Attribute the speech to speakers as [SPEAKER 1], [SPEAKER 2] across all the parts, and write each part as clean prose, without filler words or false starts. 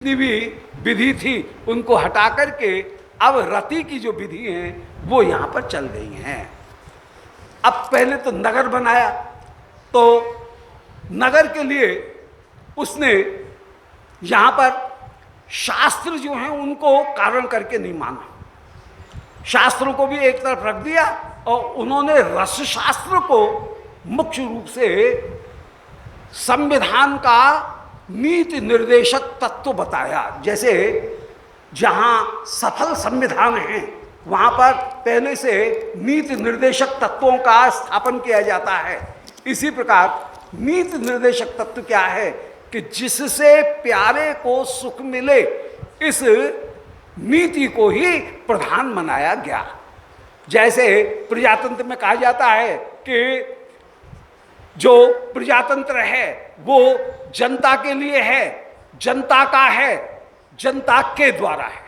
[SPEAKER 1] जितनी भी विधि थी उनको हटा करके अब रति की जो विधि है वो यहाँ पर चल रही हैं। अब पहले तो नगर बनाया, तो नगर के लिए उसने यहाँ पर शास्त्र जो हैं उनको कारण करके नहीं माना, शास्त्रों को भी एक तरफ रख दिया और उन्होंने रस शास्त्र को मुख्य रूप से संविधान का नीति निर्देशक तत्व बताया। जैसे जहाँ सफल संविधान है वहाँ पर पहले से नीति निर्देशक तत्वों का स्थापन किया जाता है, इसी प्रकार नीति निर्देशक तत्व क्या है कि जिससे प्यारे को सुख मिले, इस नीति को ही प्रधान बनाया गया। जैसे प्रजातंत्र में कहा जाता है कि जो प्रजातंत्र है वो जनता के लिए है, जनता का है, जनता के द्वारा है।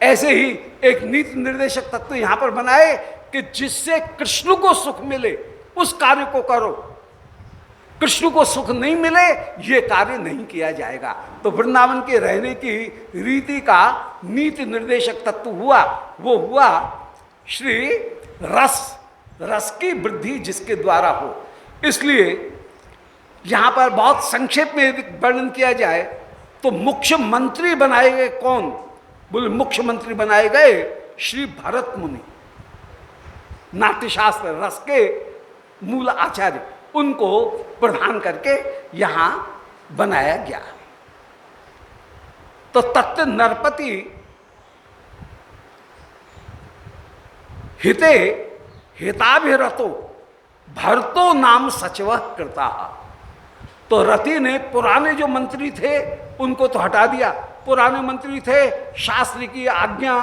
[SPEAKER 1] ऐसे ही एक नीति निर्देशक तत्व यहां पर बनाए कि जिससे कृष्ण को सुख मिले उस कार्य को करो, कृष्ण को सुख नहीं मिले ये कार्य नहीं किया जाएगा। तो वृंदावन के रहने की रीति का नीति निर्देशक तत्व हुआ, वो हुआ श्री रस की वृद्धि जिसके द्वारा हो। इसलिए यहां पर बहुत संक्षेप में वर्णन किया जाए तो मुख्यमंत्री बनाए गए कौन? बोले मुख्यमंत्री बनाए गए श्री भरत मुनि, नाट्यशास्त्र रस के मूल आचार्य, उनको प्रधान करके यहां बनाया गया। तो तत्व नरपति हिते हिताभिरतो भरतो नाम सचिव कृता। तो रति ने पुराने जो मंत्री थे उनको तो हटा दिया, पुराने मंत्री थे शास्त्र की आज्ञा,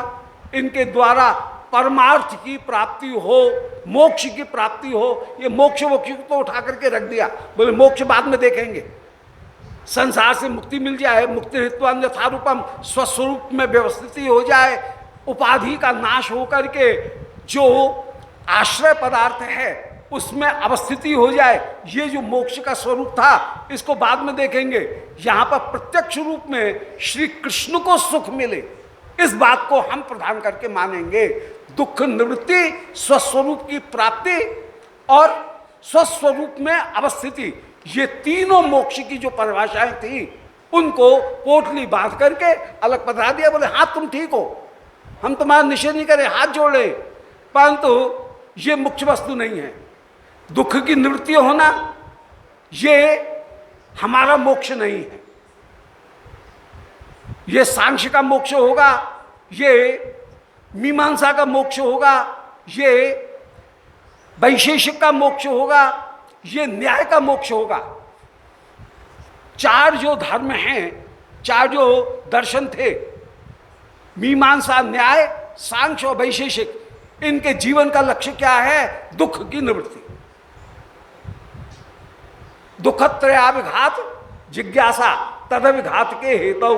[SPEAKER 1] इनके द्वारा परमार्थ की प्राप्ति हो, मोक्ष की प्राप्ति हो, ये मोक्ष तो उठा करके रख दिया। बोले मोक्ष बाद में देखेंगे, संसार से मुक्ति मिल जाए, मुक्ति हित्वान यथारूपम, स्वस्वरूप में व्यवस्थिति हो जाए, उपाधि का नाश हो करके जो आश्रय पदार्थ है उसमें अवस्थिति हो जाए, ये जो मोक्ष का स्वरूप था इसको बाद में देखेंगे। यहाँ पर प्रत्यक्ष रूप में श्री कृष्ण को सुख मिले, इस बात को हम प्रधान करके मानेंगे। दुख निवृत्ति, स्वस्वरूप की प्राप्ति और स्वस्वरूप में अवस्थिति, ये तीनों मोक्ष की जो परिभाषाएं थी उनको पोटली बांध करके अलग बता दिया। बोले हाँ तुम ठीक हो, हम तुम्हारा निषेध नहीं करें, हाथ जोड़ रहे, परंतु ये मुख्य वस्तु नहीं है। दुख की निवृत्ति होना ये हमारा मोक्ष नहीं है, ये सांख्य का मोक्ष होगा, ये मीमांसा का मोक्ष होगा, ये वैशेषिक का मोक्ष होगा, ये न्याय का मोक्ष होगा। चार जो धर्म हैं, चार जो दर्शन थे, मीमांसा, न्याय, सांख्य और वैशेषिक, इनके जीवन का लक्ष्य क्या है? दुख की निवृत्ति। दुखत्रयाभिघात जिज्ञासा तदभिघात के हेतु,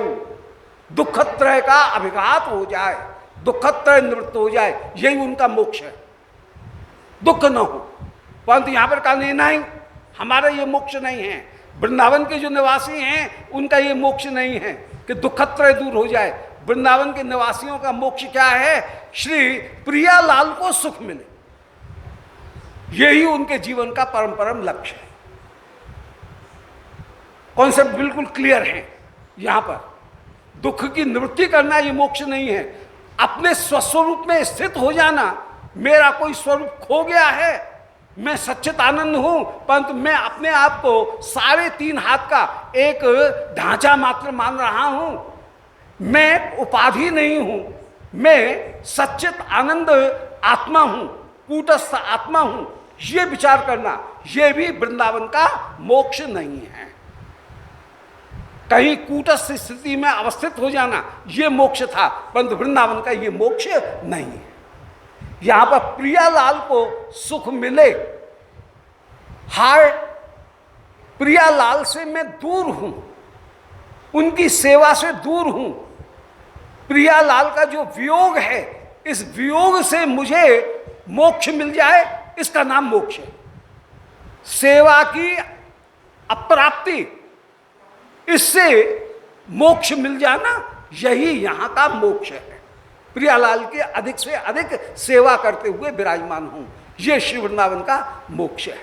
[SPEAKER 1] दुखत्रय का अभिघात हो जाए, दुखत्रय निवृत्त हो जाए, यही उनका मोक्ष है, दुख न हो। परंतु यहां पर कहा नहीं, हमारा ये मोक्ष नहीं है। वृंदावन के जो निवासी हैं उनका ये मोक्ष नहीं है कि दुखत्रय दूर हो जाए। वृंदावन के निवासियों का मोक्ष क्या है? श्री प्रियालाल को सुख मिले, यही उनके जीवन का परम लक्ष्य है। कॉन्सेप्ट बिल्कुल क्लियर है। यहां पर दुख की निवृत्ति करना ये मोक्ष नहीं है, अपने स्वस्वरूप में स्थित हो जाना। मेरा कोई स्वरूप खो गया है, मैं सच्चित आनंद हूं, परंतु मैं अपने आप को साढ़े तीन हाथ का एक ढांचा मात्र मान रहा हूं, मैं उपाधि नहीं हूं, मैं सच्चित आनंद आत्मा हूं, कूटस्थ आत्मा हूं, ये विचार करना, ये भी वृंदावन का मोक्ष नहीं है। कहीं कूटस्थ स्थिति में अवस्थित हो जाना ये मोक्ष था, परंतु वृंदावन का ये मोक्ष नहीं है। यहां पर प्रियालाल को सुख मिले, हाय प्रियालाल से मैं दूर हूं, उनकी सेवा से दूर हूं, प्रियालाल का जो वियोग है, इस वियोग से मुझे मोक्ष मिल जाए, इसका नाम मोक्ष है। सेवा की अप्राप्ति, इससे मोक्ष मिल जाना, यही यहाँ का मोक्ष है। प्रियालाल की अधिक से अधिक सेवा करते हुए विराजमान हूं, ये श्री वृंदावन का मोक्ष है।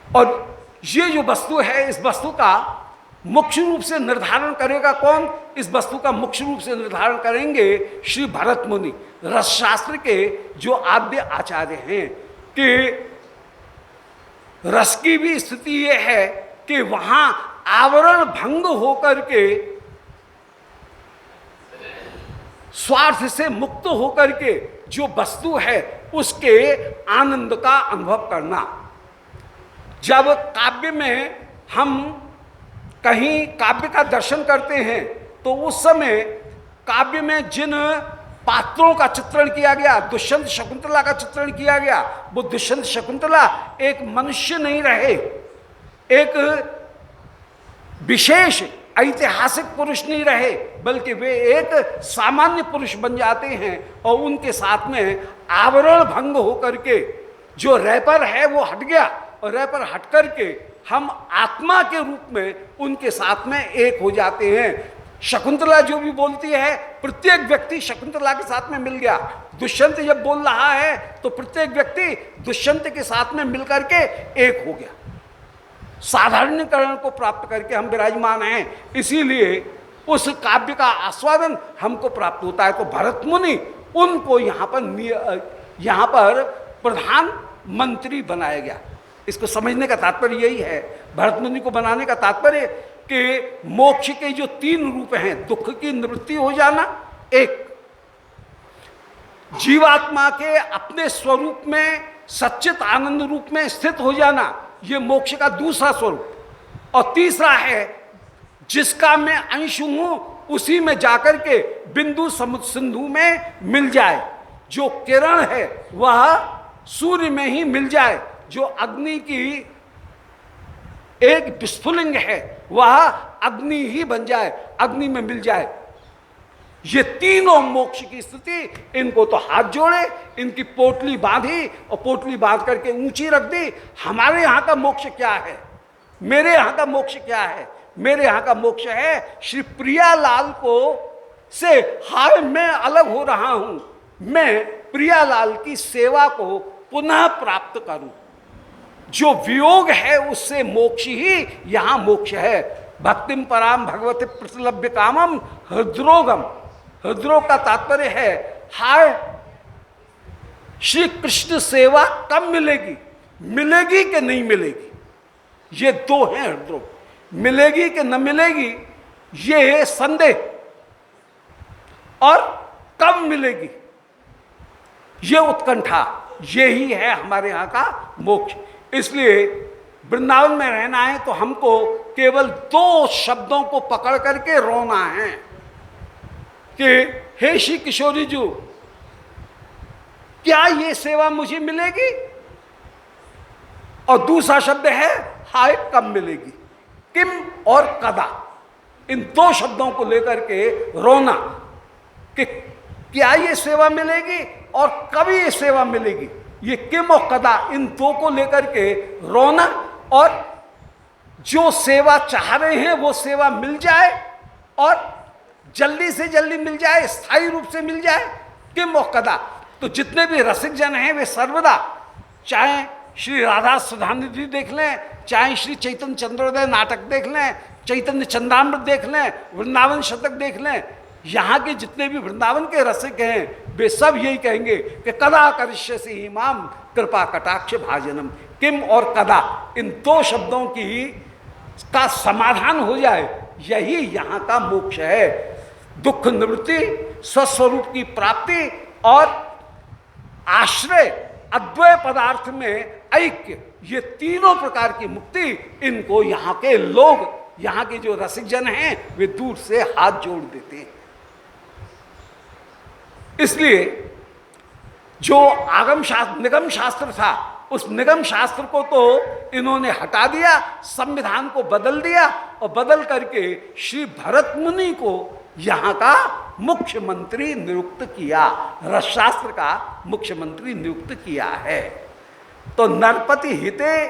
[SPEAKER 1] और ये जो वस्तु है, इस वस्तु का मुख्य रूप से निर्धारण करेगा कौन? इस वस्तु का मुख्य रूप से निर्धारण करेंगे श्री भरत मुनि, रसशास्त्र के जो आद्य आचार्य हैं। कि रस की भी स्थिति ये है कि वहां आवरण भंग होकर के स्वार्थ से मुक्त होकर के जो वस्तु है उसके आनंद का अनुभव करना। जब काव्य में हम कहीं काव्य का दर्शन करते हैं तो उस समय काव्य में जिन पात्रों का चित्रण किया गया, दुष्यंत शकुंतला का चित्रण किया गया, वो दुष्यंत शकुंतला एक मनुष्य नहीं रहे, एक विशेष ऐतिहासिक पुरुष नहीं रहे, बल्कि वे एक सामान्य पुरुष बन जाते हैं। और उनके साथ में आवरण भंग होकर के जो रैपर है वो हट गया, और रैपर हट करके हम आत्मा के रूप में उनके साथ में एक हो जाते हैं। शकुंतला जो भी बोलती है, प्रत्येक व्यक्ति शकुंतला के साथ में मिल गया। दुष्यंत जब बोल रहा है तो प्रत्येक व्यक्ति दुष्यंत के साथ में मिलकर के एक हो गया। साधारणीकरण को प्राप्त करके हम विराजमान हैं, इसीलिए उस काव्य का आस्वादन हमको प्राप्त होता है। तो भरत मुनि उनको यहाँ पर प्रधानमंत्री बनाया गया। इसको समझने का तात्पर्य यही है, भरत मुनि को बनाने का तात्पर्य कि मोक्ष के जो 3 रूप हैं, दुख की निवृत्ति हो जाना, एक जीवात्मा के अपने स्वरूप में सच्चित आनंद रूप में स्थित हो जाना, ये मोक्ष का दूसरा स्वरूप, और तीसरा है जिसका मैं अंश हूं उसी में जाकर के बिंदु समुद्र सिंधु में मिल जाए। जो किरण है वह सूर्य में ही मिल जाए, जो अग्नि की एक विस्फुलिंग है वह अग्नि ही बन जाए, अग्नि में मिल जाए। ये तीनों मोक्ष की स्थिति, इनको तो हाथ जोड़े, इनकी पोटली बांधी और पोटली बांध करके ऊंची रख दी। हमारे यहाँ का मोक्ष क्या है? मेरे यहाँ का मोक्ष क्या है? मेरे यहाँ का मोक्ष है श्री प्रियालाल को से हाय मैं अलग हो रहा हूं, मैं प्रियालाल की सेवा को पुनः प्राप्त करूं। जो वियोग है उससे मोक्ष ही यहाँ मोक्ष है। भक्तिम पराम भगवती प्रतिलभ्य कामम हृद्रोगम। हृद्रोग का तात्पर्य है हाय श्री कृष्ण सेवा कब मिलेगी, मिलेगी कि नहीं मिलेगी, ये दो हैं हृद्रोग। मिलेगी कि न मिलेगी ये संदेह, और कब मिलेगी ये उत्कंठा, यही है हमारे यहाँ का मोक्ष। इसलिए वृंदावन में रहना है तो हमको केवल 2 शब्दों को पकड़ करके रोना है कि हे श्री किशोरी जी, क्या ये सेवा मुझे मिलेगी, और दूसरा शब्द है हाय कब मिलेगी। किम और कदा, इन 2 शब्दों को लेकर के रोना कि क्या ये सेवा मिलेगी और कब ये सेवा मिलेगी। ये किम और कदा, इन 2 को लेकर के रोना, और जो सेवा चाह रहे हैं वो सेवा मिल जाए और जल्दी से जल्दी मिल जाए, स्थायी रूप से मिल जाए। किम और कदा, तो जितने भी रसिक जन हैं वे सर्वदा, चाहे श्री राधा सुधानिधि देख लें, चाहे श्री चैतन्य चंद्रोदय नाटक देख लें, चैतन्य चंद्रामृत देख लें, वृंदावन शतक देख लें, यहाँ के जितने भी वृंदावन के रसिक हैं वे सब यही कहेंगे कि कदा करिष्यसि इमाम कृपा कटाक्ष भाजनम। किम और कदा, इन 2 शब्दों की का समाधान हो जाए, यही यहाँ का मोक्ष है। दुख निवृत्ति, स्वस्वरूप की प्राप्ति और आश्रय अद्वय पदार्थ में ऐक्य, ये तीनों प्रकार की मुक्ति, इनको यहाँ के लोग, यहाँ के जो रसिक जन हैं वे दूर से हाथ जोड़ देते हैं। इसलिए जो आगम शास्त्र निगम शास्त्र था, उस निगम शास्त्र को तो इन्होंने हटा दिया, संविधान को बदल दिया, और बदल करके श्री भरत मुनि को यहाँ का मुख्यमंत्री नियुक्त किया, रसशास्त्र का मुख्यमंत्री नियुक्त किया है। तो नरपति हिते,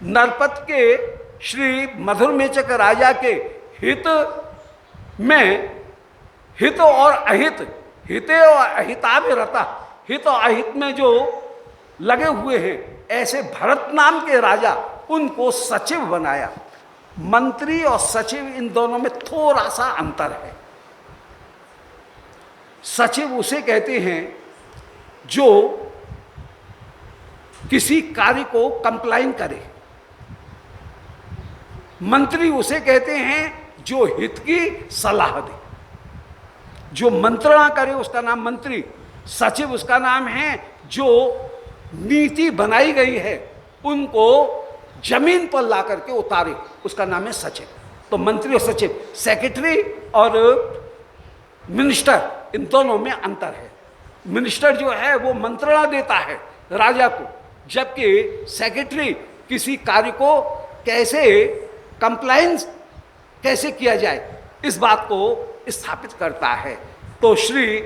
[SPEAKER 1] नरपत के श्री मधुरमेचक राजा के हित में, हित और अहित, हिते और अहिताभिरता, हित और अहित में जो लगे हुए हैं, ऐसे भरत नाम के राजा, उनको सचिव बनाया। मंत्री और सचिव इन दोनों में थोड़ा सा अंतर है। सचिव उसे कहते हैं जो किसी कार्य को कंप्लाइन करे, मंत्री उसे कहते हैं जो हित की सलाह दे, जो मंत्रणा करे उसका नाम मंत्री। सचिव उसका नाम है जो नीति बनाई गई है उनको जमीन पर ला करके उतारे, उसका नाम है सचिव। तो मंत्री और सचिव, सेक्रेटरी और मिनिस्टर, इन दोनों में अंतर है। मिनिस्टर जो है वो मंत्रणा देता है राजा को, जबकि सेक्रेटरी किसी कार्य को कैसे कंप्लायंस कैसे किया जाए इस बात को स्थापित करता है। तो श्री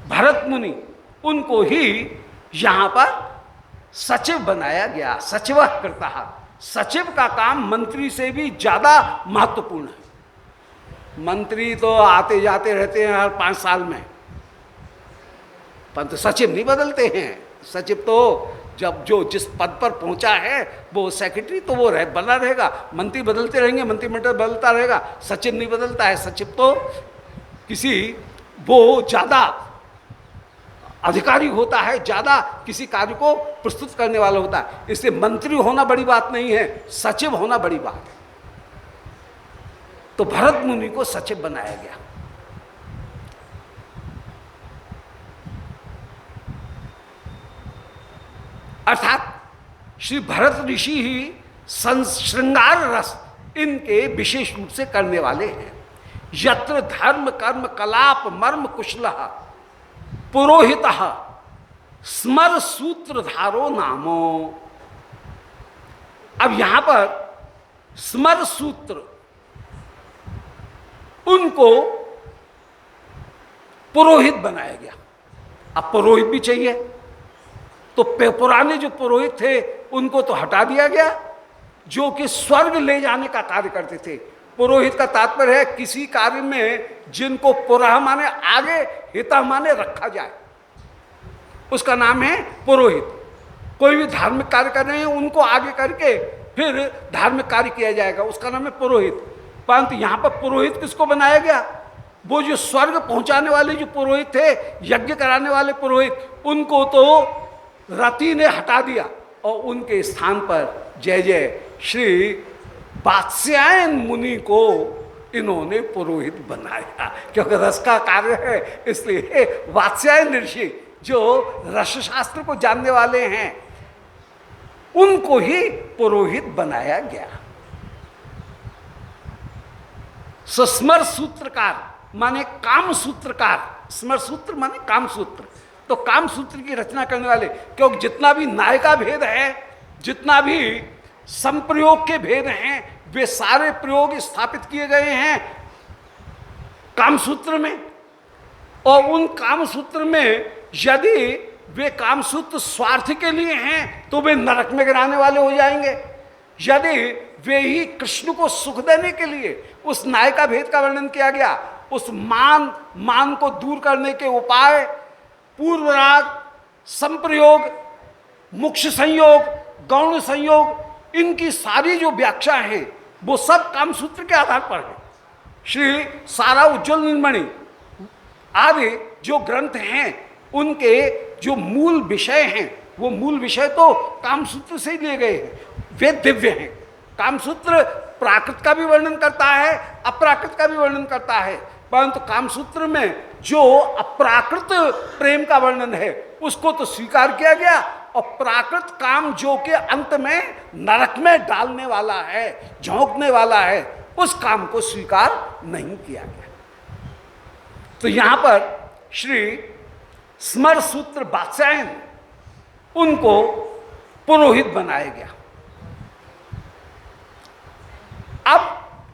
[SPEAKER 1] भरत मुनि उनको ही यहाँ पर सचिव बनाया गया। सचिव करता, सचिव का काम मंत्री से भी ज्यादा महत्वपूर्ण है। मंत्री तो आते जाते रहते हैं हर 5 साल में, परंतु सचिव नहीं बदलते हैं। सचिव तो जब जो जिस पद पर पहुंचा है वो सेक्रेटरी तो वो बना रहेगा, मंत्री बदलते रहेंगे, मंत्रिमंडल बदलता रहेगा, सचिव नहीं बदलता है। सचिव तो किसी वो ज्यादा अधिकारी होता है, ज्यादा किसी कार्य को प्रस्तुत करने वाला होता है। इसलिए मंत्री होना बड़ी बात नहीं है, सचिव होना बड़ी बात है। तो भरत मुनि को सचिव बनाया गया। अर्थात श्री भरत ऋषि ही श्रृंगार रस इनके विशेष रूप से करने वाले हैं। यत्र धर्म कर्म कलाप मर्म कुशलः पुरोहितः स्मर सूत्रधारो नामो। अब यहां पर स्मर सूत्र, उनको पुरोहित बनाया गया। अब पुरोहित भी चाहिए, तो पुराने जो पुरोहित थे उनको तो हटा दिया गया, जो कि स्वर्ग ले जाने का कार्य करते थे। पुरोहित का तात्पर्य है किसी कार्य में जिनको पुरः माने आगे, हितः माने रखा जाए, उसका नाम है पुरोहित। कोई भी धार्मिक कार्य कर रहे हैं उनको आगे करके फिर धार्मिक कार्य किया जाएगा, उसका नाम है पुरोहित। परंतु यहां पर पुरोहित किसको बनाया गया? वो जो स्वर्ग पहुंचाने वाले जो पुरोहित थे, यज्ञ कराने वाले पुरोहित, उनको तो रति ने हटा दिया और उनके स्थान पर जय जय श्री वात्स्यायन मुनि को इन्होंने पुरोहित बनाया। क्योंकि रस का कार्य है, इसलिए वात्स्यायन ऋषि जो रस शास्त्र को जानने वाले हैं उनको ही पुरोहित बनाया गया। स्मर सूत्रकार माने काम सूत्रकार, स्मर सूत्र माने काम सूत्र, तो काम सूत्र की रचना करने वाले। क्योंकि जितना भी नायिका भेद है, जितना भी संप्रयोग के भेद हैं, वे सारे प्रयोग स्थापित किए गए हैं कामसूत्र में। और उन कामसूत्र में यदि वे कामसूत्र स्वार्थ के लिए हैं तो वे नरक में गिराने वाले हो जाएंगे। यदि वे ही कृष्ण को सुख देने के लिए उस नायिका भेद का वर्णन किया गया, उस मान को दूर करने के उपाय, पूर्व राग, संप्रयोग, मुक्ष संयोग, गौण संयोग, इनकी सारी जो व्याख्या है वो सब कामसूत्र के आधार पर है। श्री सारा उज्ज्वल नीलमणि आदि जो ग्रंथ हैं उनके जो मूल विषय हैं, वो मूल विषय तो कामसूत्र से ही लिए गए हैं। वे दिव्य हैं। कामसूत्र प्राकृत का भी वर्णन करता है, अप्राकृत का भी वर्णन करता है, परंतु कामसूत्र में जो अप्राकृत प्रेम का वर्णन है उसको तो स्वीकार किया गया, और प्राकृत काम जो के अंत में नरक में डालने वाला है, झोंकने वाला है, उस काम को स्वीकार नहीं किया गया। तो यहां पर श्री स्मर सूत्र वात्स्यायन उनको पुरोहित बनाया गया। अब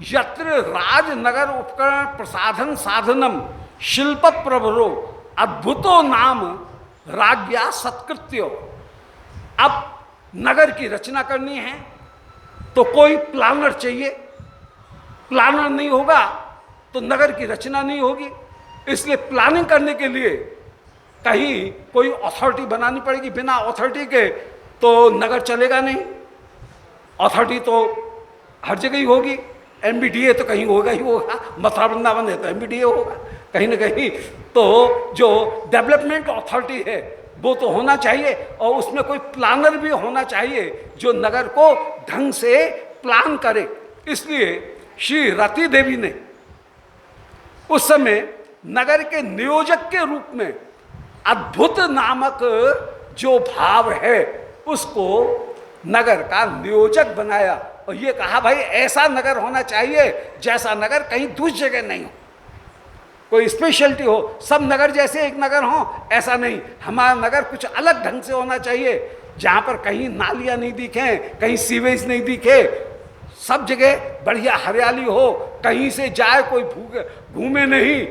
[SPEAKER 1] यत्र राजनगर उपकरण प्रसाधन साधनम शिल्प प्रभरो अद्भुतो नाम राज्ञा सत्कृत्यो। अब नगर की रचना करनी है, तो कोई प्लानर चाहिए, प्लानर नहीं होगा तो नगर की रचना नहीं होगी। इसलिए प्लानिंग करने के लिए कहीं कोई अथॉरिटी बनानी पड़ेगी, बिना अथॉरिटी के तो नगर चलेगा नहीं। अथॉरिटी तो हर जगह ही होगी, एमबीडीए तो कहीं होगा ही होगा, मथुरा वृंदावन है तो एमबीडीए होगा कहीं ना कहीं। तो जो डेवलपमेंट अथॉरिटी है वो तो होना चाहिए, और उसमें कोई प्लानर भी होना चाहिए जो नगर को ढंग से प्लान करे। इसलिए श्री रति देवी ने उस समय नगर के नियोजक के रूप में अद्भुत नामक जो भाव है उसको नगर का नियोजक बनाया, और ये कहा भाई ऐसा नगर होना चाहिए जैसा नगर कहीं दूसरी जगह नहीं हो, कोई स्पेशलिटी हो, सब नगर जैसे एक नगर हो ऐसा नहीं, हमारा नगर कुछ अलग ढंग से होना चाहिए, जहाँ पर कहीं नालियाँ नहीं दिखें, कहीं सीवेज नहीं दिखे, सब जगह बढ़िया हरियाली हो, कहीं से जाए कोई घूमे नहीं,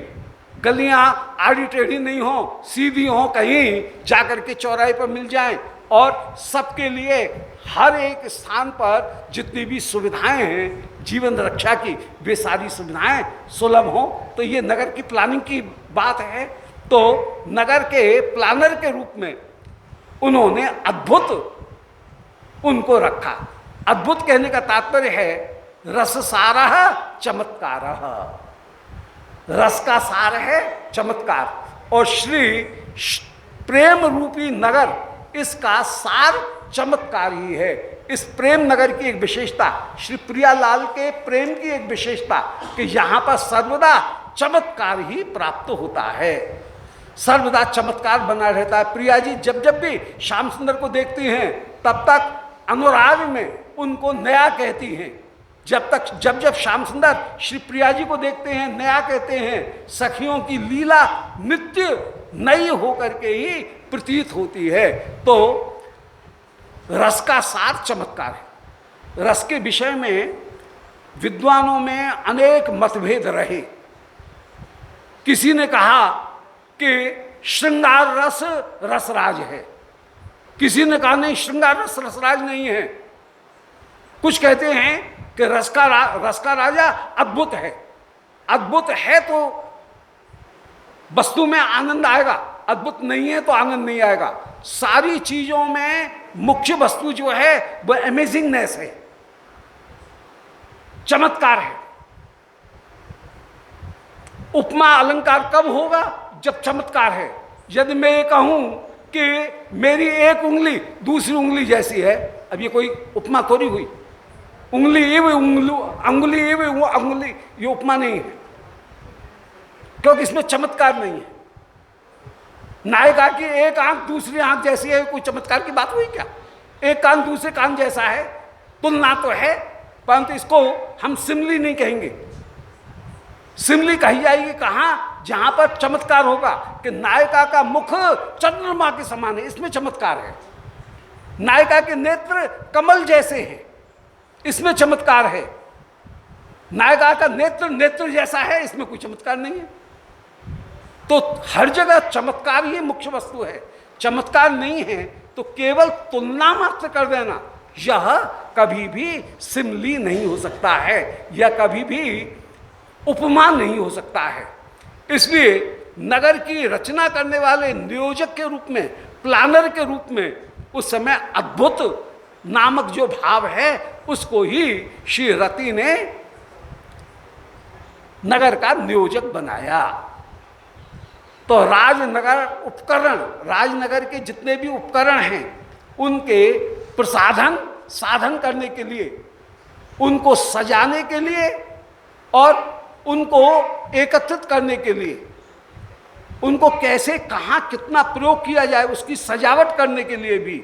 [SPEAKER 1] गलियां आड़ी टेढ़ी नहीं हो, सीधी हो, कहीं जाकर के चौराहे पर मिल जाएं, और सबके लिए हर एक स्थान पर जितनी भी सुविधाएं हैं जीवन रक्षा की वे सारी सुविधाएं सुलभ हों। तो ये नगर की प्लानिंग की बात है। तो नगर के प्लानर के रूप में उन्होंने अद्भुत उनको रखा। अद्भुत कहने का तात्पर्य है रससारः चमत्कारः, रस का सार है चमत्कार, और श्री प्रेम रूपी नगर इसका सार चमत्कार ही है। इस प्रेम नगर की एक विशेषता, श्री प्रियालाल के प्रेम की एक विशेषता कि यहाँ पर सर्वदा चमत्कार ही प्राप्त होता है, सर्वदा चमत्कार बना रहता है। प्रिया जी जब जब भी श्याम सुंदर को देखती हैं तब तक अनुराग में उनको नया कहती हैं, जब जब श्याम सुंदर श्री प्रिया जी को देखते हैं नया कहते हैं। सखियों की लीला नित्य नई होकर के ही प्रतीत होती है। तो रस का सार चमत्कार है। रस के विषय में विद्वानों में अनेक मतभेद रहे। किसी ने कहा कि श्रृंगार रस रसराज है, किसी ने कहा नहीं श्रृंगार रस रसराज नहीं है। कुछ कहते हैं कि रस का राजा अद्भुत है, अद्भुत है तो वस्तु में आनंद आएगा, अद्भुत नहीं है तो आनंद नहीं आएगा। सारी चीजों में मुख्य वस्तु जो है वह अमेजिंगनेस है, चमत्कार है। उपमा अलंकार कब होगा? जब चमत्कार है। यदि मैं ये कहूं कि मेरी एक उंगली दूसरी उंगली जैसी है, अब ये कोई उपमा थोड़ी हुई। उंगली एवं अंगुली एवं अंगुली, ये उपमा नहीं है, क्योंकि इसमें चमत्कार नहीं है। नायिका की एक आंख दूसरी आंख जैसी है, कोई चमत्कार की बात हुई क्या? एक कान दूसरे कान जैसा है, तुलना तो है, परंतु इसको हम सिमली नहीं कहेंगे। सिमली कही जाएगी कहाँ? जहां पर चमत्कार होगा कि नायिका का मुख चंद्रमा के समान है, इसमें चमत्कार है। नायिका के नेत्र कमल जैसे हैं, इसमें चमत्कार है। नायिका का नेत्र नेत्र जैसा है, इसमें कोई चमत्कार नहीं है। तो हर जगह चमत्कार ही मुख्य वस्तु है। चमत्कार नहीं है तो केवल तुलना मात्र कर देना, यह कभी भी सिमली नहीं हो सकता है, यह कभी भी उपमा नहीं हो सकता है। इसलिए नगर की रचना करने वाले नियोजक के रूप में, प्लानर के रूप में उस समय अद्भुत नामक जो भाव है उसको ही श्री रति ने नगर का नियोजक बनाया। तो राजनगर उपकरण, राजनगर के जितने भी उपकरण हैं उनके प्रसाधन साधन करने के लिए, उनको सजाने के लिए और उनको एकत्रित करने के लिए, उनको कैसे कहाँ कितना प्रयोग किया जाए उसकी सजावट करने के लिए भी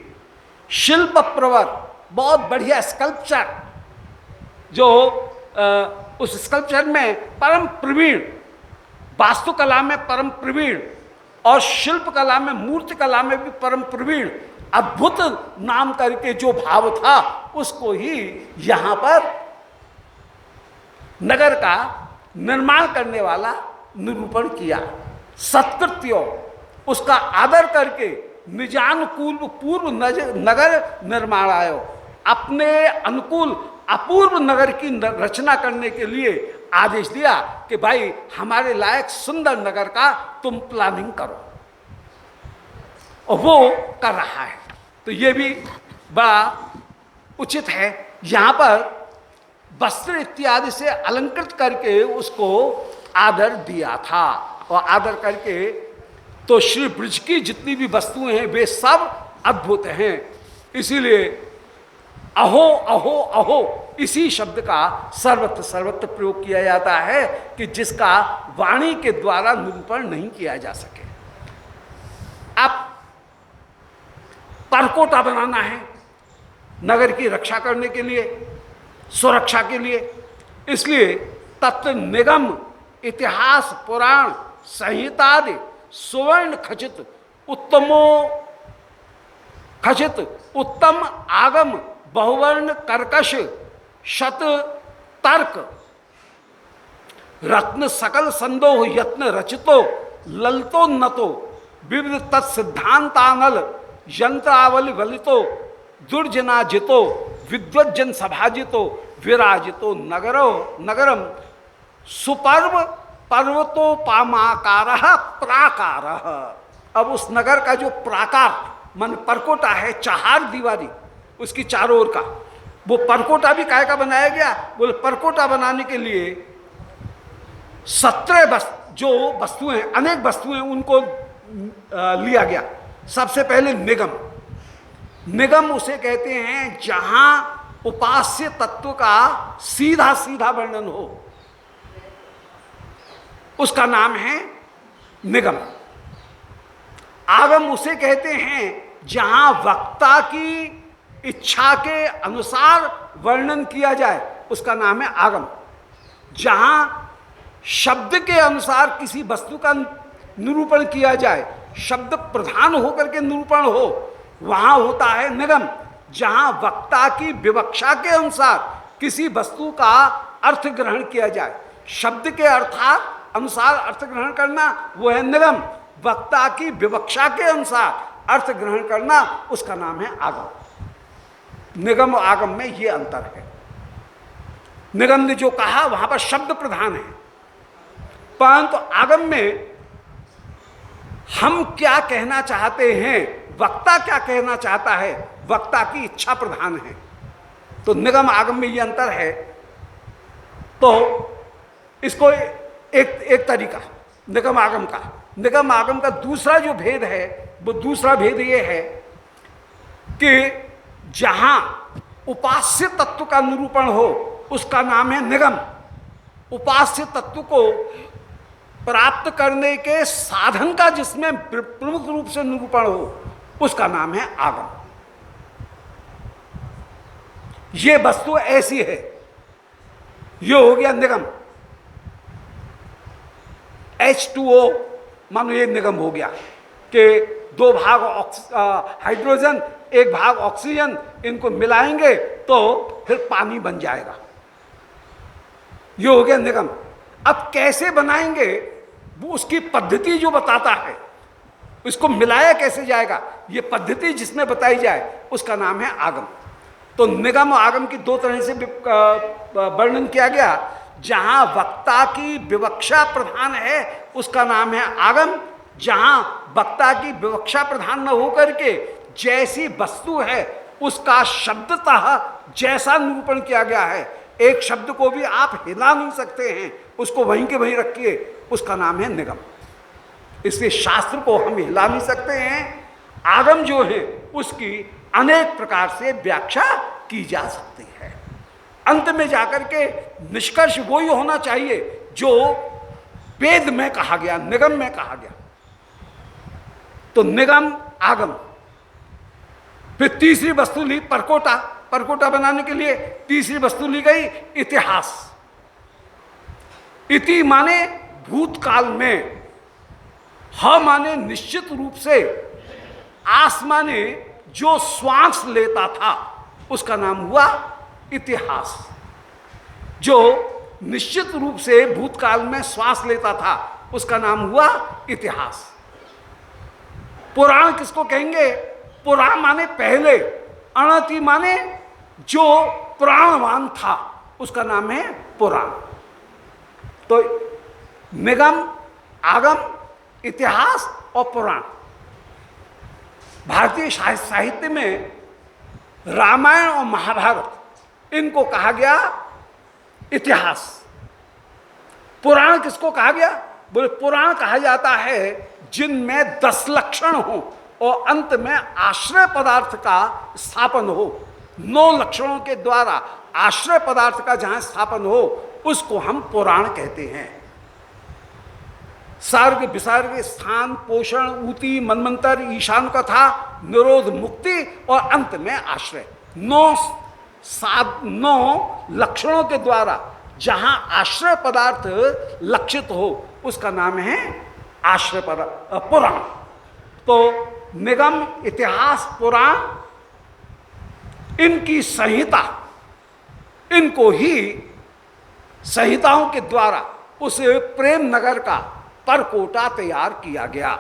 [SPEAKER 1] शिल्प प्रवर, बहुत बढ़िया स्कल्पचर, जो उस स्कल्पचर में परम प्रवीण, वास्तुकला में परम प्रवीण और शिल्प कला में, मूर्ति कला में भी परम प्रवीण, अद्भुत नाम करके जो भाव था उसको ही यहाँ पर नगर का निर्माण करने वाला निरूपण किया। सत्कृत्यो, उसका आदर करके निजानुकूल पूर्व नगर निर्माणायो, अपने अनुकूल अपूर्व नगर की रचना करने के लिए आदेश दिया कि भाई हमारे लायक सुंदर नगर का तुम प्लानिंग करो, और वो कर रहा है। तो ये भी बड़ा उचित है। यहाँ पर वस्त्र इत्यादि से अलंकृत करके उसको आदर दिया था, और आदर करके तो श्री ब्रज की जितनी भी वस्तुएं हैं वे सब अद्भुत हैं। इसीलिए अहो अहो अहो इसी शब्द का सर्वत्र सर्वत्र प्रयोग किया जाता है कि जिसका वाणी के द्वारा निरूपण नहीं किया जा सके। अब परकोटा बनाना है नगर की रक्षा करने के लिए, सुरक्षा के लिए, इसलिए तत्व निगम इतिहास पुराण संहितादि सुवर्ण खचित उत्तम आगम बहुवर्ण कर्कश शत तर्क रत्न सकल संदोह यत्न रचितो ललतो नतो विविध तत्सिद्धांतानल यंत्रावली वलितो दुर्जनाजितो विद्वज्जन सभाजितो विराजितो नगरम सुपर्व पर्वतोपामाकार प्राकार। अब उस नगर का जो प्राकार मन परकोटा है, चार दीवारी उसकी चारों ओर का, वो परकोटा भी काय का बनाया गया? बोले परकोटा बनाने के लिए 17 जो वस्तुएं हैं, अनेक वस्तुएं उनको लिया गया। सबसे पहले निगम, निगम उसे कहते हैं जहां उपास्य तत्व का सीधा सीधा वर्णन हो, उसका नाम है निगम। आगम उसे कहते हैं जहां वक्ता की इच्छा के अनुसार वर्णन किया जाए, उसका नाम है आगम। जहां शब्द के अनुसार किसी वस्तु का निरूपण किया जाए, शब्द प्रधान होकर के निरूपण हो, वहां होता है निगम। जहां वक्ता की विवक्षा के अनुसार किसी वस्तु का अर्थ ग्रहण किया जाए, शब्द के अर्थात अनुसार अर्थ ग्रहण करना, वो है निगम। वक्ता की विवक्षा के अनुसार अर्थ ग्रहण करना, उसका नाम है आगम। निगम और आगम में ये अंतर है। निगम ने जो कहा वहां पर शब्द प्रधान है, परंतु आगम में हम क्या कहना चाहते हैं, वक्ता क्या कहना चाहता है, वक्ता की इच्छा प्रधान है। तो निगम आगम में ये अंतर है। तो इसको एक तरीका निगम आगम का। निगम आगम का दूसरा जो भेद है, वो दूसरा भेद ये है कि जहां उपास्य तत्व का निरूपण हो, उसका नाम है निगम। उपास्य तत्व को प्राप्त करने के साधन का जिसमें प्रमुख रूप से निरूपण हो, उसका नाम है आगम। ये वस्तु ऐसी है, ये हो गया निगम। H2O मानो ये निगम हो गया कि 2 भाग हाइड्रोजन 1 भाग ऑक्सीजन, इनको मिलाएंगे तो फिर पानी बन जाएगा। ये हो गया निगम। अब कैसे बनाएंगे, वो उसकी पद्धति जो बताता है, इसको मिलाया कैसे जाएगा, ये पद्धति जिसमें बताई जाए, उसका नाम है आगम। तो निगम और आगम की 2 तरह से वर्णन किया गया। जहां वक्ता की विवक्षा प्रधान है, उसका नाम है आगम। जहां वक्ता की विवक्षा प्रधान न होकर के जैसी वस्तु है उसका शब्दतः जैसा निरूपण किया गया है, एक शब्द को भी आप हिला नहीं सकते हैं, उसको वहीं के वहीं रखिए, उसका नाम है निगम। इसलिए शास्त्र को हम हिला नहीं सकते हैं। आगम जो है उसकी अनेक प्रकार से व्याख्या की जा सकती है। अंत में जाकर के निष्कर्ष वही होना चाहिए जो वेद में कहा गया, निगम में कहा गया। तो निगम आगम। फिर तीसरी वस्तु ली परकोटा। परकोटा बनाने के लिए तीसरी वस्तु ली गई इतिहास। इति माने भूतकाल में, ह माने निश्चित रूप से, आस माने जो श्वास लेता था, उसका नाम हुआ इतिहास। जो निश्चित रूप से भूतकाल में श्वास लेता था, उसका नाम हुआ इतिहास। पुराण किसको कहेंगे? पुराण माने पहले, अणति माने जो पुराणवान था, उसका नाम है पुराण। तो निगम, आगम, इतिहास और पुराण, भारतीय साहित्य में रामायण और महाभारत इनको कहा गया इतिहास। पुराण किसको कहा गया? बोले पुराण कहा जाता है जिनमें 10 लक्षण हो और अंत में आश्रय पदार्थ का स्थापन हो। 9 लक्षणों के द्वारा आश्रय पदार्थ का जहां स्थापन हो उसको हम पुराण कहते हैं। सर्ग, विसर्ग, स्थान, पोषण, ऊती, मनमंत्र, ईशान कथा, निरोध, मुक्ति और अंत में आश्रय। 9 लक्षणों के द्वारा जहां आश्रय पदार्थ लक्षित हो उसका नाम है आश्रय पदार्थ पुराण। तो निगम, इतिहास, पुराण, इनकी संहिता, इनको ही संहिताओं के द्वारा उस प्रेम नगर का परकोटा तैयार किया गया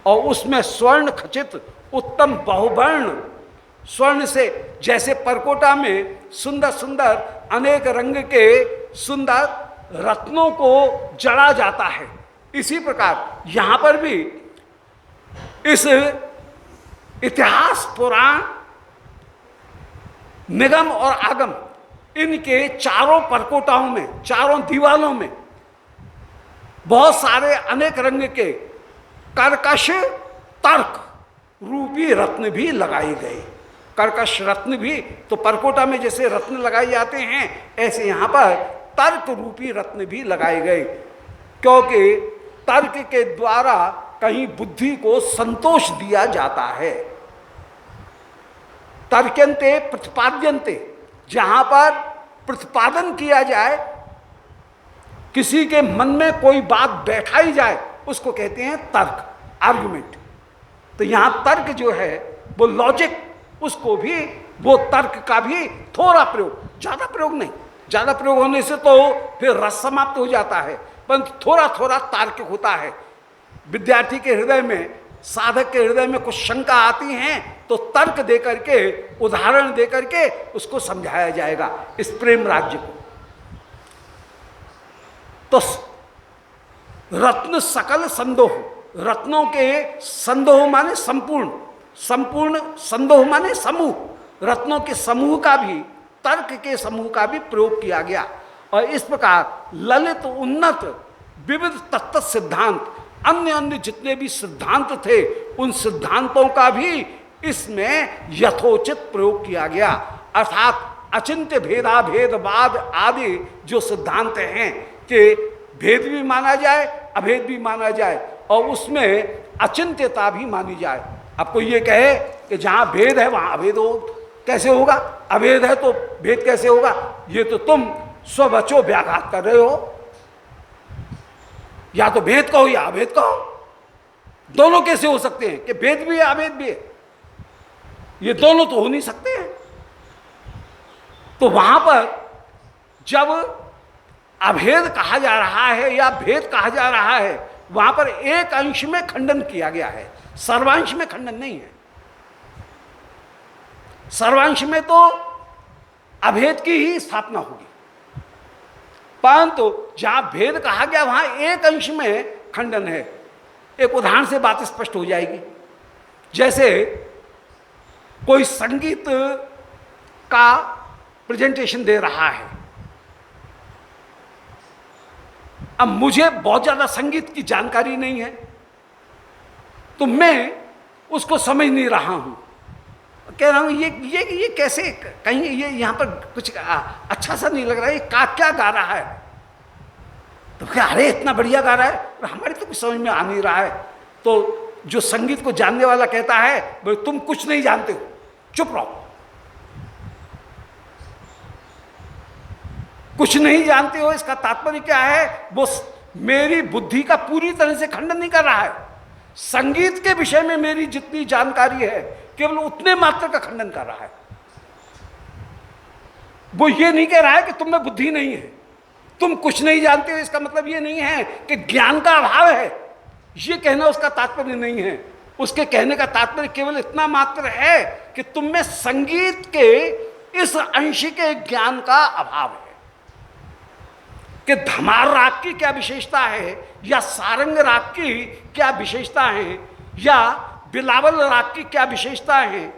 [SPEAKER 1] और उसमें स्वर्ण खचित उत्तम बहुवर्ण स्वर्ण से, जैसे परकोटा में सुंदर सुंदर अनेक रंग के सुंदर रत्नों को जड़ा जाता है, इसी प्रकार यहां पर भी इस इतिहास, पुराण, निगम और आगम, इनके चारों परकोटाओं में, चारों दीवालों में बहुत सारे अनेक रंग के कर्कश तर्क रूपी रत्न भी लगाए गए। कर्कश रत्न भी तो परकोटा में जैसे रत्न लगाए जाते हैं, ऐसे यहां पर तर्क रूपी रत्न भी लगाए गए, क्योंकि तर्क के द्वारा कहीं बुद्धि को संतोष दिया जाता है। तर्क्यन्ते प्रतिपाद्यन्ते, जहां पर प्रतिपादन किया जाए, किसी के मन में कोई बात बैठाई जाए, उसको कहते हैं तर्क, आर्गुमेंट। तो यहां तर्क जो है वो लॉजिक, उसको भी, वो तर्क का भी थोड़ा प्रयोग, ज्यादा प्रयोग नहीं। ज्यादा प्रयोग होने से तो फिर रस समाप्त हो जाता है, परंतु थोड़ा थोड़ा तार्किक होता है। विद्यार्थी के हृदय में, साधक के हृदय में कुछ शंका आती हैं तो तर्क दे करके, उदाहरण दे करके उसको समझाया जाएगा इस प्रेम राज्य को। तो रत्न सकल संदोह, रत्नों के संदोह माने संपूर्ण, संपूर्ण संदोह माने समूह, रत्नों के समूह का भी, तर्क के समूह का भी प्रयोग किया गया। और इस प्रकार ललित उन्नत विविध तत्व सिद्धांत, अन्य अन्य जितने भी सिद्धांत थे, उन सिद्धांतों का भी इसमें यथोचित प्रयोग किया गया। अर्थात अचिंत्य भेदाभेदवाद आदि जो सिद्धांत हैं कि भेद भी माना जाए, अभेद भी माना जाए और उसमें अचिंत्यता भी मानी जाए। आपको ये कहे कि जहां भेद है वहां अभेद हो, कैसे होगा? अभेद है तो भेद कैसे होगा? ये तो तुम स्वबचो व्याघात कर रहे हो। या तो भेद कहो या अभेद कहो, दोनों कैसे हो सकते हैं कि भेद भी है अभेद भी है? ये दोनों तो हो नहीं सकते हैं। तो वहां पर जब अभेद कहा जा रहा है या भेद कहा जा रहा है, वहां पर एक अंश में खंडन किया गया है, सर्वांश में खंडन नहीं है। सर्वांश में तो अभेद की ही स्थापना होगी, परंतु जहां भेद कहा गया वहां एक अंश में खंडन है। एक उदाहरण से बात स्पष्ट हो जाएगी। जैसे कोई संगीत का प्रेजेंटेशन दे रहा है, अब मुझे बहुत ज्यादा संगीत की जानकारी नहीं है तो मैं उसको समझ नहीं रहा हूं, कह रहा हूं ये कैसे, कहीं ये यहां पर कुछ अच्छा सा नहीं लग रहा है, ये क्या गा रहा है? तो क्या, अरे इतना बढ़िया गा रहा है, हमारी तो कुछ समझ में आ नहीं रहा है। तो जो संगीत को जानने वाला कहता है, भाई तुम कुछ नहीं जानते हो, चुप रहो, कुछ नहीं जानते हो। इसका तात्पर्य क्या है? वो मेरी बुद्धि का पूरी तरह से खंडन नहीं कर रहा है। संगीत के विषय में मेरी जितनी जानकारी है केवल उतने मात्र का खंडन कर रहा है। वो ये नहीं कह रहा है कि तुम में बुद्धि नहीं है, तुम कुछ नहीं जानते हो। इसका मतलब ये नहीं है कि ज्ञान का अभाव है, ये कहना उसका तात्पर्य नहीं है। उसके कहने का तात्पर्य केवल इतना मात्र है कि तुम में संगीत के इस अंश के ज्ञान का अभाव है कि धमार राग की क्या विशेषता है, या सारंग राग की क्या विशेषता है, या बिलावल राग की क्या विशेषता है।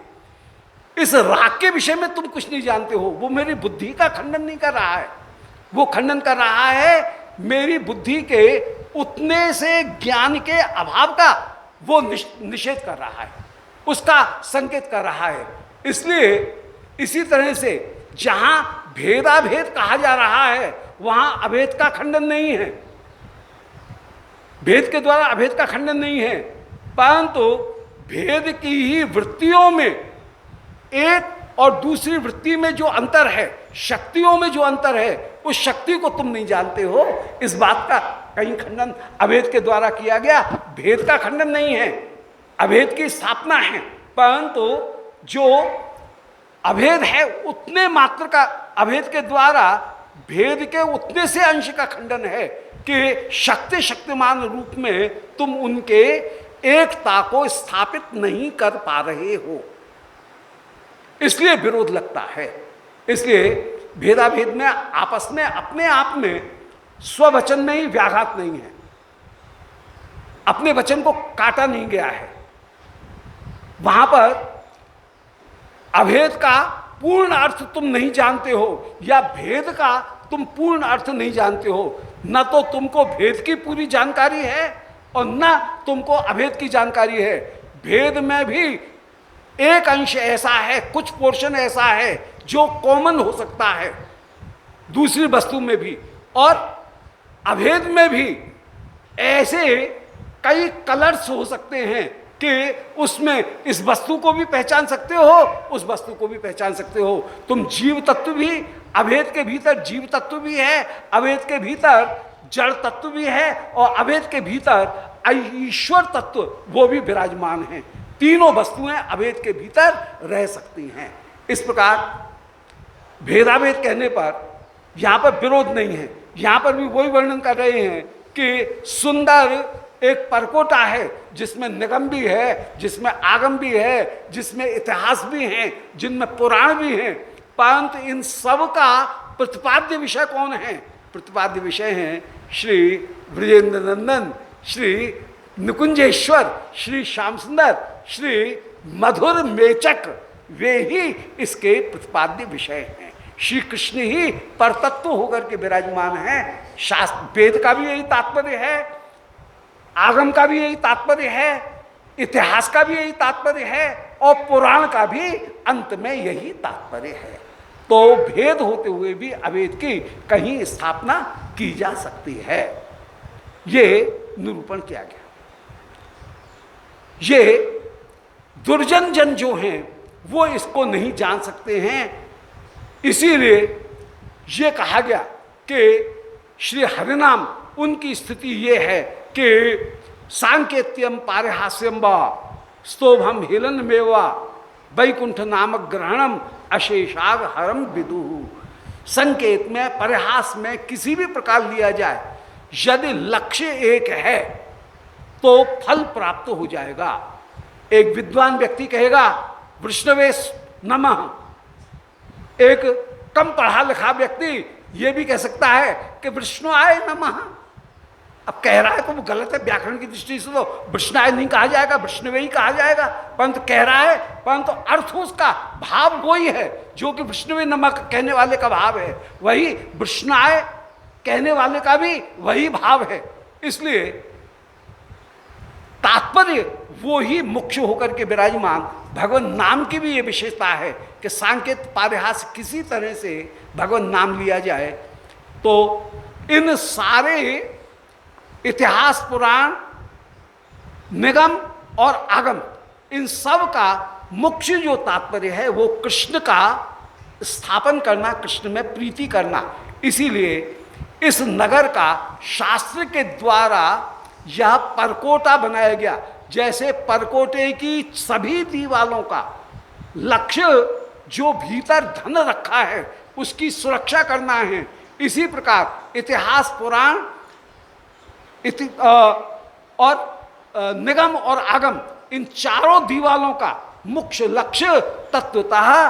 [SPEAKER 1] इस राग के विषय में तुम कुछ नहीं जानते हो। वो मेरी बुद्धि का खंडन नहीं कर रहा है, वो खंडन कर रहा है मेरी बुद्धि के उतने से ज्ञान के अभाव का, वो निषेध कर रहा है, उसका संकेत कर रहा है। इसलिए इसी तरह से जहां भेदाभेद कहा जा रहा है वहां अभेद का खंडन नहीं है, भेद के द्वारा अभेद का खंडन नहीं है, परंतु भेद की ही वृत्तियों में एक और दूसरी वृत्ति में जो अंतर है, शक्तियों में जो अंतर है, उस शक्ति को तुम नहीं जानते हो। इस बात का कहीं खंडन अभेद के द्वारा किया गया, भेद का खंडन नहीं है, अभेद की स्थापना है, परंतु जो अभेद है उतने मात्र का, अभेद के द्वारा भेद के उतने से अंश का खंडन है कि शक्ति शक्तिमान रूप में तुम उनके एकता को स्थापित नहीं कर पा रहे हो, इसलिए विरोध लगता है। इसलिए भेदाभेद में आपस में अपने आप में स्ववचन में ही व्याघात नहीं है, अपने वचन को काटा नहीं गया है। वहां पर अभेद का पूर्ण अर्थ तुम नहीं जानते हो, या भेद का तुम पूर्ण अर्थ नहीं जानते हो। न तो तुमको भेद की पूरी जानकारी है और न तुमको अभेद की जानकारी है। भेद में भी एक अंश ऐसा है, कुछ पोर्शन ऐसा है जो कॉमन हो सकता है दूसरी वस्तु में भी, और अभेद में भी ऐसे कई कलर्स हो सकते हैं कि उसमें इस वस्तु को भी पहचान सकते हो, उस वस्तु को भी पहचान सकते हो। तुम जीव तत्व भी, अभेद के भीतर जीव तत्व भी है, अभेद के भीतर जड़ तत्व भी है, और अभेद के भीतर ईश्वर तत्व वो भी विराजमान है। तीनों वस्तुएं अभेद के भीतर रह सकती हैं। इस प्रकार भेदाभेद कहने पर यहां पर विरोध नहीं है। यहां पर भी वही वर्णन कर रहे हैं कि सुंदर एक परकोटा है जिसमें निगम भी है, जिसमें आगम भी है, जिसमें इतिहास भी हैं, जिनमें पुराण भी हैं, परंतु इन सब का प्रतिपाद्य विषय कौन है? प्रतिपाद्य विषय हैं श्री ब्रजेंद्र नंदन, श्री निकुंजेश्वर, श्री श्याम सुंदर, श्री मधुर मेचक, वे ही इसके प्रतिपाद्य विषय हैं। श्री कृष्ण ही परतत्व होकर के विराजमान हैं। शास्त्र वेद का भी यही तात्पर्य है, आगम का भी यही तात्पर्य है, इतिहास का भी यही तात्पर्य है, और पुराण का भी अंत में यही तात्पर्य है। तो भेद होते हुए भी अभेद की कहीं स्थापना की जा सकती है, ये निरूपण किया गया। ये दुर्जन जन जो हैं वो इसको नहीं जान सकते हैं, इसीलिए ये कहा गया कि श्री हरिनाम उनकी स्थिति ये है कि सांकेत्यम पारिहास्यम व स्तोभम हेलन मेवा वैकुंठ नामक ग्रहणम अशेषाग हरम विदुहु। संकेत में, परिहास में किसी भी प्रकार लिया जाए, यदि लक्ष्य एक है तो फल प्राप्त हो जाएगा। एक विद्वान व्यक्ति कहेगा विष्णवे नमः, एक कम पढ़ा लिखा व्यक्ति ये भी कह सकता है कि विष्णुआय नमः। अब कह रहा है तो वो गलत है व्याकरण की दृष्टि से, तो विष्णुआय नहीं कहा जाएगा, विष्णुवे ही कहा जाएगा, परंतु कह रहा है, परंतु अर्थ उसका भाव वही है जो कि विष्णुवे नमः कहने वाले का भाव है, वही विष्णुआय कहने वाले का भी वही भाव है। इसलिए तात्पर्य वो ही मुख्य होकर के विराजमान। भगवान नाम की भी ये विशेषता है कि सांकेत पारिहास किसी तरह से भगवान नाम लिया जाए तो इन सारे इतिहास, पुराण, निगम और आगम, इन सब का मुख्य जो तात्पर्य है वो कृष्ण का स्थापन करना, कृष्ण में प्रीति करना। इसीलिए इस नगर का शास्त्र के द्वारा यह परकोटा बनाया गया। जैसे परकोटे की सभी दीवालों का लक्ष्य जो भीतर धन रखा है उसकी सुरक्षा करना है, इसी प्रकार इतिहास, पुराण और निगम और आगम, इन चारों दीवालों का मुख्य लक्ष्य तत्वतः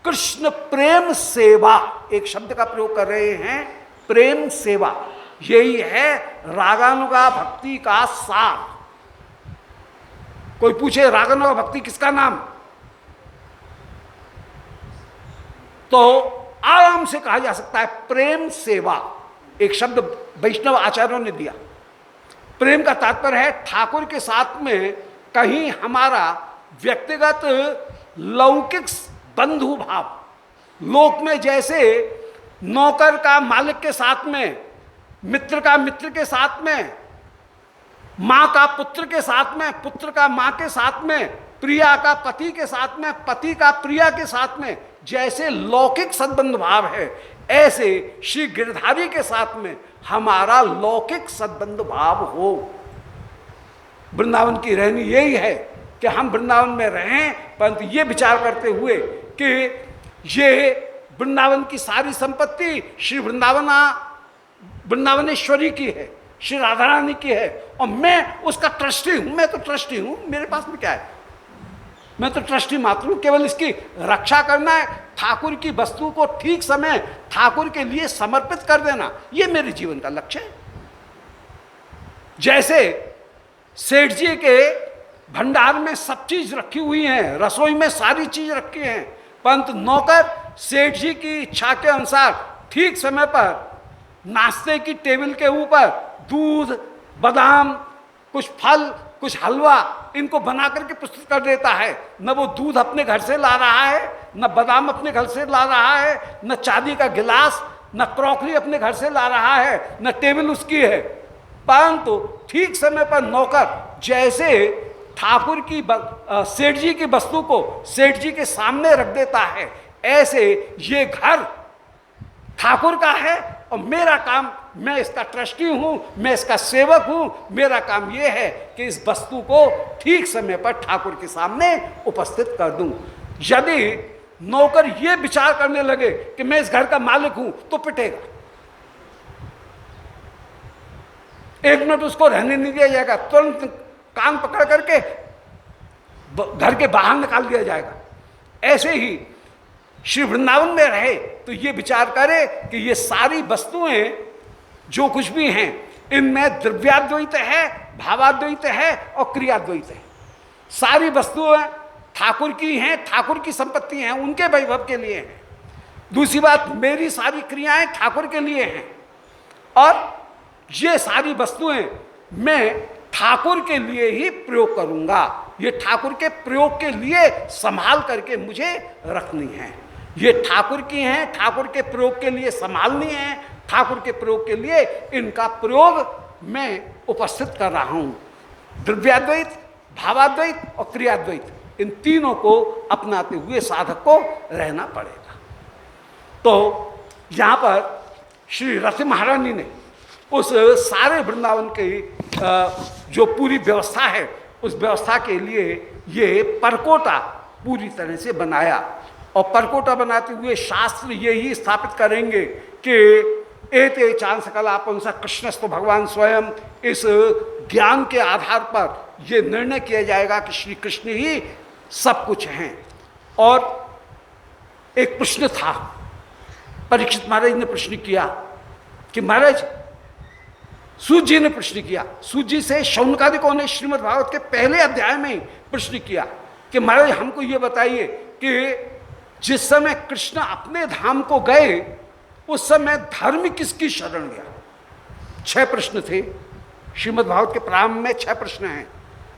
[SPEAKER 1] कृष्ण प्रेम सेवा, एक शब्द का प्रयोग कर रहे हैं, प्रेम सेवा। यही है रागानुगा भक्ति का सार। कोई पूछे रागानुगा भक्ति किसका नाम, तो आराम से कहा जा सकता है प्रेम सेवा। एक शब्द वैष्णव आचार्यों ने दिया। प्रेम का तात्पर्य है ठाकुर के साथ में कहीं हमारा व्यक्तिगत लौकिक बंधु भाव, लोक में जैसे नौकर का मालिक के साथ में, मित्र का मित्र के साथ में, मां का पुत्र के साथ में, पुत्र का मां के साथ में, प्रिया का पति के साथ में, पति का प्रिया के साथ में जैसे लौकिक सद्बंध भाव है, ऐसे श्री गिरधारी के साथ में हमारा लौकिक सद्बंध भाव हो। वृंदावन की रहनी यही है कि हम वृंदावन में रहें, परंतु ये विचार करते हुए कि ये वृंदावन की सारी संपत्ति श्री वृंदावनेश्वरी की है, श्री राधा रानी की है, और मैं उसका ट्रस्टी हूं। मैं तो ट्रस्टी हूं, मेरे पास में क्या है, मैं तो ट्रस्टी मात्र हूं, केवल इसकी रक्षा करना है, ठाकुर की वस्तु को ठीक समय ठाकुर के लिए समर्पित कर देना, ये मेरे जीवन का लक्ष्य है। जैसे सेठ जी के भंडार में सब चीज रखी हुई है, रसोई में सारी चीज रखी है, परंतु नौकर सेठ जी की इच्छा के अनुसार ठीक समय पर नाश्ते की टेबल के ऊपर दूध, बादाम, कुछ फल, कुछ हलवा इनको बना करके प्रस्तुत कर देता है। न वो दूध अपने घर से ला रहा है, न बादाम अपने घर से ला रहा है, न चांदी का गिलास, न क्रॉकरी अपने घर से ला रहा है, न टेबल उसकी है, परंतु ठीक समय पर नौकर जैसे ठाकुर की सेठ जी की वस्तु को सेठ जी के सामने रख देता है, ऐसे ये घर ठाकुर का है और मेरा काम, मैं इसका ट्रस्टी हूं, मैं इसका सेवक हूं, मेरा काम यह है कि इस वस्तु को ठीक समय पर ठाकुर के सामने उपस्थित कर दूं। यदि नौकर यह विचार करने लगे कि मैं इस घर का मालिक हूं, तो पिटेगा, एक मिनट उसको रहने नहीं दिया जाएगा, तुरंत कान पकड़ करके घर के बाहर निकाल दिया जाएगा। ऐसे ही श्री वृंदावन में रहे तो ये विचार करे कि ये सारी वस्तुएं जो कुछ भी हैं, इनमें द्रव्याद्वैत है, भावाद्वैत है और क्रियाद्वैत है। सारी वस्तुएं ठाकुर की हैं, ठाकुर की संपत्ति हैं, उनके वैभव के लिए हैं। दूसरी बात, मेरी सारी क्रियाएं ठाकुर के लिए हैं और ये सारी वस्तुएं मैं ठाकुर के लिए ही प्रयोग करूंगा। ये ठाकुर के प्रयोग के लिए संभाल करके मुझे रखनी है। ये ठाकुर की हैं, ठाकुर के प्रयोग के लिए संभालनी है, ठाकुर के प्रयोग के लिए इनका प्रयोग मैं उपस्थित कर रहा हूं। द्रव्याद्वैत, भावाद्वैत और क्रियाद्वैत, इन तीनों को अपनाते हुए साधक को रहना पड़ेगा। तो यहां पर श्री रति महारानी ने उस सारे वृंदावन की जो पूरी व्यवस्था है, उस व्यवस्था के लिए ये परकोटा पूरी तरह से बनाया। और परकोटा बनाते हुए शास्त्र यही स्थापित करेंगे कि एते चांद सकल आपुंसा कृष्णस्तु भगवान स्वयं। इस ज्ञान के आधार पर यह निर्णय किया जाएगा कि श्री कृष्ण ही सब कुछ हैं। और एक प्रश्न था, परीक्षित महाराज ने प्रश्न किया कि महाराज, सूत जी ने प्रश्न किया, सूत जी से शौनकादिकों ने श्रीमद् भागवत के पहले अध्याय में ही प्रश्न किया कि महाराज हमको ये बताइए कि जिस समय कृष्ण अपने धाम को गए उस समय धर्म किसकी शरण गया। 6 प्रश्न थे श्रीमद् भागवत के प्रारंभ में, 6 प्रश्न हैं।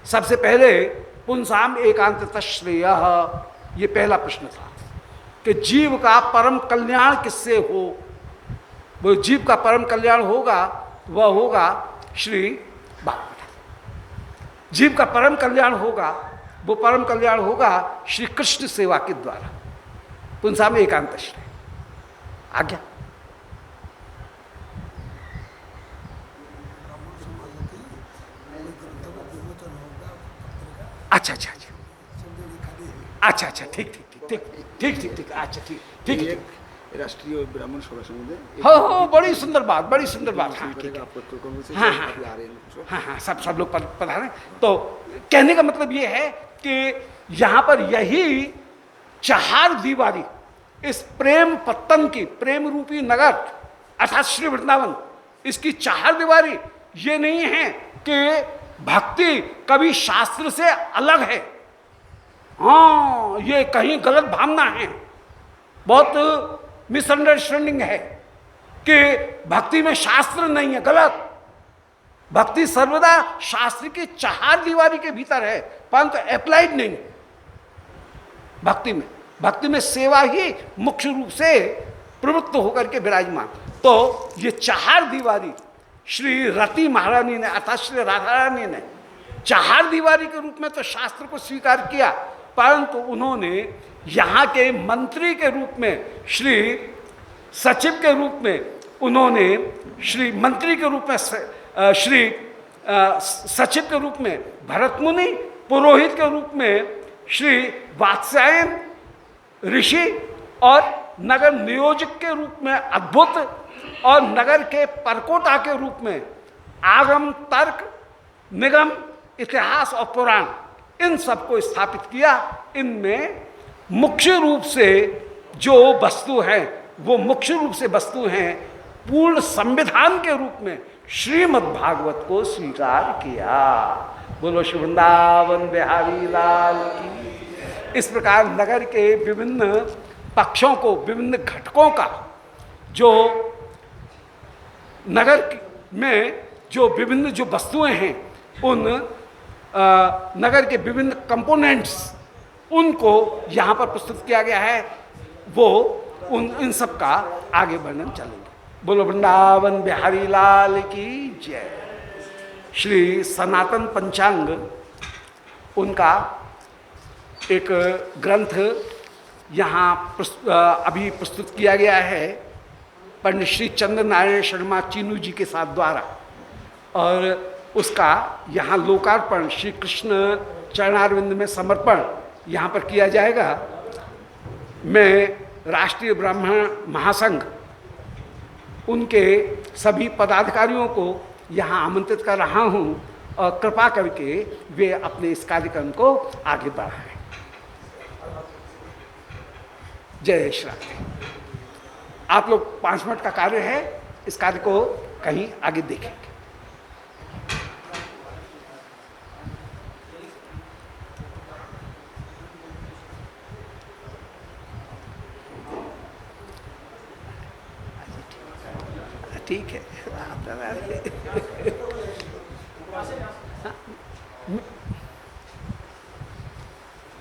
[SPEAKER 1] सबसे पहले पुंसाम एकांततः श्रेयः, ये पहला प्रश्न था कि जीव का परम कल्याण किससे हो। वो जीव का परम कल्याण होगा, वह होगा श्री भागवत। जीव का परम कल्याण होगा, वो परम कल्याण होगा श्री कृष्ण सेवा के द्वारा। पुंसा में एकांत श्रेय आ गया। अच्छा अच्छा अच्छा अच्छा अच्छा, ठीक ठीक ठीक ठीक ठीक ठीक ठीक, अच्छा ठीक ठीक ठीक,
[SPEAKER 2] राष्ट्रीय ब्राह्मण सभा समुदाय।
[SPEAKER 1] हो बड़ी सुंदर बात, बड़ी सुंदर बात। हाँ ठीक है, हाँ हाँ हाँ हाँ, सब लोग पधारे। तो कहने का मतलब ये है कि यहाँ पर यही 4 दीवारी इस प्रेम पत्तन की, प्रेम रूपी नगर अर्थात श्री वृंदावन, इसकी चार दीवारी ये नहीं है कि भक्ति कभी शास्त्र से अलग है। हाँ, ये कहीं गलत भावना है, बहुत मिसअंडरस्टैंडिंग है कि भक्ति में शास्त्र नहीं है। गलत। भक्ति सर्वदा शास्त्र की चार दीवारी के भीतर है, परंतु अप्लाइड नहीं भक्ति में सेवा ही मुख्य रूप से प्रवृत्त होकर के विराजमान। तो ये चार दीवारी श्री रति महारानी ने अर्थात श्री राधा रानी ने चार दीवारी के रूप में तो शास्त्र को स्वीकार किया, परंतु उन्होंने यहाँ के मंत्री के रूप में, श्री सचिव के रूप में, उन्होंने श्री मंत्री के रूप में, श्री सचिव के रूप में भरत मुनि, पुरोहित के रूप में श्री वात्स्यायन ऋषि, और नगर नियोजक के रूप में अद्भुत, और नगर के परकोटा के रूप में आगम, तर्क, निगम, इतिहास और पुराण, इन सबको स्थापित किया। इनमें मुख्य रूप से जो वस्तु है वो मुख्य रूप से वस्तु हैं पूर्ण संविधान के रूप में श्रीमद् भागवत को स्वीकार किया। बोलो श्री वृंदावन बिहारी लाल की। इस प्रकार नगर के विभिन्न पक्षों को, विभिन्न घटकों का, जो नगर में जो विभिन्न जो वस्तुएं हैं, उन नगर के विभिन्न कंपोनेंट्स, उनको यहाँ पर प्रस्तुत किया गया है। वो इन सब का आगे वर्णन चलेंगे। बोलो वृंदावन बिहारी लाल की जय। श्री सनातन पंचांग, उनका एक ग्रंथ यहाँ अभी प्रस्तुत किया गया है पंडित श्री चंद्र नारायण शर्मा चीनू जी के साथ द्वारा, और उसका यहाँ लोकार्पण श्री कृष्ण चरणारविंद में समर्पण यहाँ पर किया जाएगा। मैं राष्ट्रीय ब्राह्मण महासंघ, उनके सभी पदाधिकारियों को यहाँ आमंत्रित कर रहा हूँ, और कृपा करके वे अपने इस कार्यक्रम को आगे बढ़ाएं। जय श्री राम। आप लोग 5 मिनट का कार्य है, इस कार्य को कहीं आगे देखेंगे। ठीक है।